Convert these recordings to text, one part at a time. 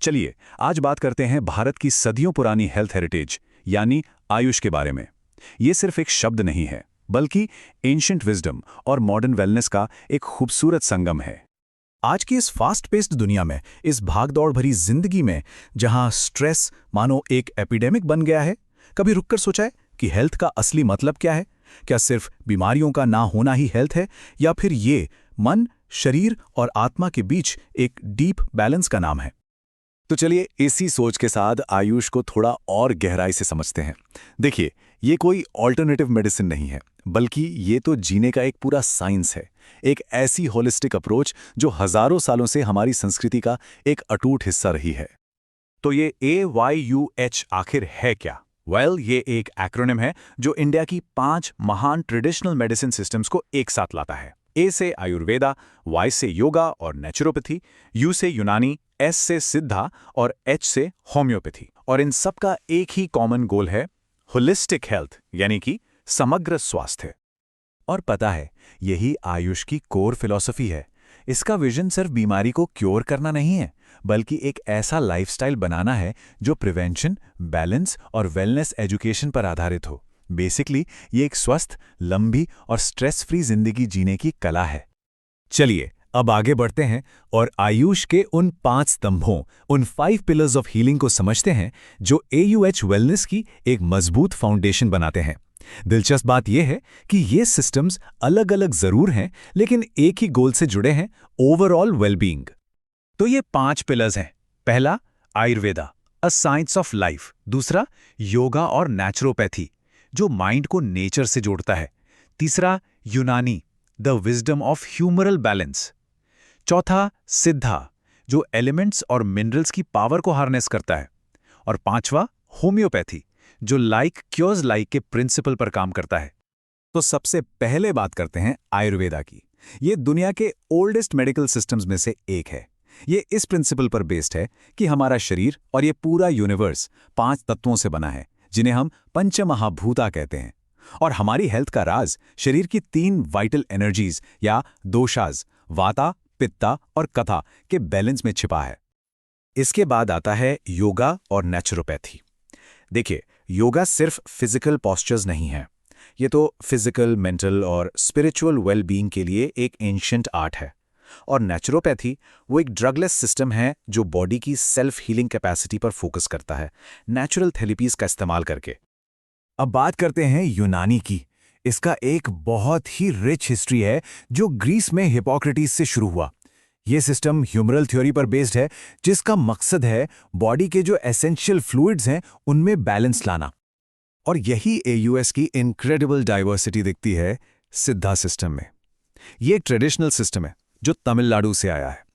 चलिए आज बात करते हैं भारत की सदियों पुरानी हेल्थ हेरिटेज यानी आयुष के बारे में। ये सिर्फ एक शब्द नहीं है, बल्कि एंशिएंट विजडम और मॉडर्न वेलनेस का एक खूबसूरत संगम है। आज की इस फास्ट पेस्ड दुनिया में, इस भागदौड़ भरी जिंदगी में, जहां स्ट्रेस मानो एक एपिडेमिक बन गया है, कभी रुककर सोचा है कि हेल्थ का असली मतलब क्या है? क्या सिर्फ बीमारियों का ना होना ही हेल्थ है, या फिर ये मन, शरीर और आत्मा के बीच एक डीप बैलेंस का नाम है? तो चलिए इसी सोच के साथ आयुष को थोड़ा और गहराई से समझते हैं। देखिए, ये कोई ऑल्टरनेटिव मेडिसिन नहीं है, बल्कि ये तो जीने का एक पूरा साइंस है। एक ऐसी होलिस्टिक अप्रोच जो हजारों सालों से हमारी संस्कृति का एक अटूट हिस्सा रही है। तो ये AYUH आखिर है क्या? ये एक एक्रोनिम है जो इंडिया की 5 महान ट्रेडिशनल मेडिसिन सिस्टम्स को एक साथ लाता है। A से आयुर्वेदा, Y से योगा और नेचुरोपैथी, U से यूनानी, S से सिद्धा और H से होम्योपैथी। और इन सब का एक ही कॉमन गोल है, होलिस्टिक हेल्थ, यानी कि समग्र स्वास्थ्य। और पता है, यही आयुष की कोर फिलॉसफी है। इसका विजन सिर्फ बीमारी को क्योर करना नहीं है, बल्कि एक ऐसा लाइफस्टाइल बनाना है जो प्रिवेंशन, बैलेंस और वेलनेस एजुकेशन पर आधारित हो। बेसिकली ये एक स्वस्थ, लंबी और स्ट्रेस फ्री जिंदगी जीने की कला है। चलिए अब आगे बढ़ते हैं और आयुष के उन 5 स्तंभों, उन 5 पिलर्स ऑफ हीलिंग को समझते हैं जो AUH वेलनेस की एक मजबूत फाउंडेशन बनाते हैं। दिलचस्प बात यह है कि ये सिस्टम्स अलग अलग जरूर हैं, लेकिन एक ही गोल से जुड़े हैं, ओवरऑल वेलबींग। तो ये 5 पिलर्स हैं। पहला, Ayurveda, a science of life. दूसरा, योगा और नेचुरोपैथी, जो माइंड को नेचर से जोड़ता है। तीसरा, Unani, the wisdom of humoral balance. चौथा, सिद्धा, जो एलिमेंट्स और मिनरल्स की पावर को हार्नेस करता है। और पांचवा, होम्योपैथी, जो लाइक क्योर्स लाइक के प्रिंसिपल पर काम करता है। तो सबसे पहले बात करते हैं आयुर्वेदा की। ये दुनिया के ओल्डेस्ट मेडिकल सिस्टम्स में से एक है। ये इस प्रिंसिपल पर बेस्ड है कि हमारा शरीर और ये पूरा यूनिवर्स 5 तत्वों से बना है, जिन्हें हम पंचमहाभूता कहते हैं। और हमारी हेल्थ का राज शरीर की 3 वाइटल एनर्जीज या दोषाज, वाता, पित्ता और कथा के बैलेंस में छिपा है। इसके बाद आता है योगा और नेचुरोपैथी। देखिए, योगा सिर्फ फिजिकल पॉस्चर्स नहीं है। ये तो फिजिकल, मेंटल और स्पिरिचुअल वेलबींग के लिए एक एंशिएंट आर्ट है। और नेचुरोपैथी वो एक ड्रगलेस सिस्टम है जो बॉडी की सेल्फ हीलिंग कैपेसिटी पर फोकस करता है, नेचुरल थेरेपीज का इस्तेमाल करके। अब बात करते हैं यूनानी की। इसका एक बहुत ही रिच हिस्ट्री है जो ग्रीस में हिपोक्रेटिस से शुरू हुआ। ये सिस्टम ह्यूमरल थ्योरी पर बेस्ड है, जिसका मकसद है बॉडी के जो एसेंशियल फ्लूइड्स हैं उनमें बैलेंस लाना। और यही AUS की इनक्रेडिबल डाइवर्सिटी दिखती है सिद्धा सिस्टम में। ये एक ट्रेडिशनल सिस्टम है जो तमिलनाडु से आया है।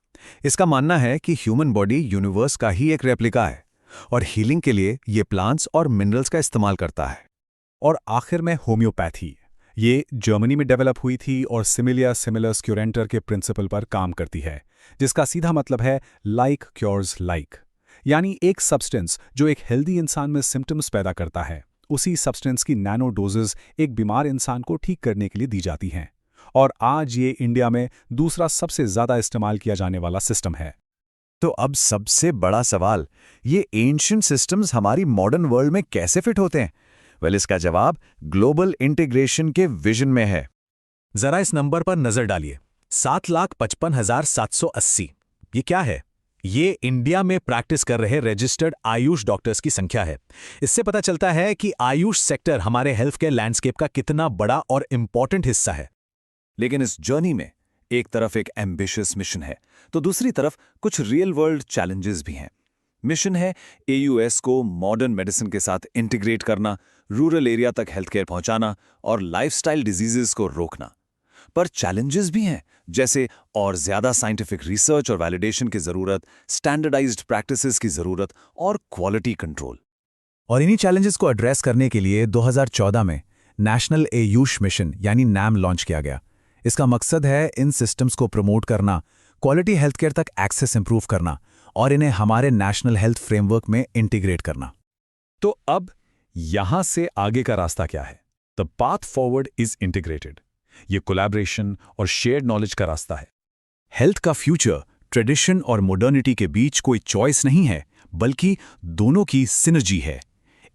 इसका मानना है कि ह्यूमन बॉडी यूनिवर्स का ही एक रेप्लिका है और हीलिंग के लिए ये प्लांट्स और मिनरल्स का इस्तेमाल करता है। और आखिर में होम्योपैथी। ये जर्मनी में डेवलप हुई थी और सिमिलिया सिमिलर्स क्यूरेंटर के प्रिंसिपल पर काम करती है, जिसका सीधा मतलब है लाइक क्योर्स लाइक। यानी एक सब्सटेंस जो एक हेल्दी इंसान में सिम्टम्स पैदा करता है, उसी सब्सटेंस की नैनो डोजेस एक बीमार इंसान को ठीक करने के लिए दी जाती हैं। और आज ये इंडिया में दूसरा सबसे ज्यादा इस्तेमाल किया जाने वाला सिस्टम है। तो अब सबसे बड़ा सवाल, ये एंशिएंट सिस्टम्स हमारी मॉडर्न वर्ल्ड में कैसे फिट होते हैं? इसका जवाब ग्लोबल इंटीग्रेशन के विजन में है। जरा इस नंबर पर नजर डालिए, 7,55,780। ये क्या है? ये इंडिया में प्रैक्टिस कर रहे रजिस्टर्ड आयुष डॉक्टर्स की संख्या है। इससे पता चलता है कि आयुष सेक्टर हमारे हेल्थ केयर लैंडस्केप का कितना बड़ा और इंपॉर्टेंट हिस्सा है। लेकिन इस जर्नी में एक तरफ एक एम्बिशियस मिशन है, तो दूसरी तरफ कुछ रियल वर्ल्ड चैलेंजेस भी हैं। मिशन है AUS को मॉडर्न मेडिसिन के साथ इंटीग्रेट करना, रूरल एरिया तक हेल्थ केयर पहुंचाना और लाइफस्टाइल डिजीजेस को रोकना। पर चैलेंजेस भी हैं, जैसे और ज्यादा साइंटिफिक रिसर्च और वैलिडेशन की जरूरत, स्टैंडर्डाइज्ड प्रैक्टिसेस की जरूरत और क्वालिटी कंट्रोल। और इन्हीं चैलेंजेस को एड्रेस करने के लिए 2014 में नेशनल AUष मिशन यानी NAM लॉन्च किया गया। इसका मकसद है इन सिस्टम्स को प्रमोट करना, क्वालिटी हेल्थ केयर तक एक्सेस इंप्रूव करना और इन्हें हमारे नेशनल हेल्थ फ्रेमवर्क में इंटीग्रेट करना। तो अब यहां से आगे का रास्ता क्या है? The path forward is integrated. ये कोलैबोरेशन और शेयर्ड नॉलेज का रास्ता है। हेल्थ का फ्यूचर ट्रेडिशन और मॉडर्निटी के बीच कोई चॉइस नहीं है, बल्कि दोनों की सिनर्जी है।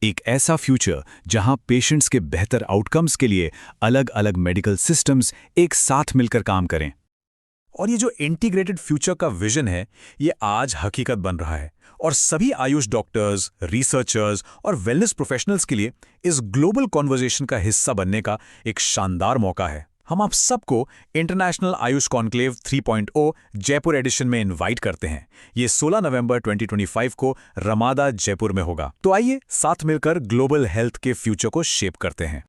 एक ऐसा फ्यूचर जहां पेशेंट्स के बेहतर आउटकम्स के लिए अलग अलग मेडिकल सिस्टम्स एक साथ मिलकर काम करें। और ये जो इंटीग्रेटेड फ्यूचर का विजन है, ये आज हकीकत बन रहा है और सभी आयुष डॉक्टर्स, रिसर्चर्स और वेलनेस प्रोफेशनल्स के लिए इस ग्लोबल कॉन्वर्जेशन का हिस्सा बनने का एक शानदार मौका है। हम आप सबको international Ayush conclave 3.0 Jaipur edition में इनवाइट करते हैं। ये 16 नवंबर 2025 को रमादा जयपुर में होगा। तो आइए साथ मिलकर ग्लोबल हेल्थ के फ्यूचर को शेप करते हैं।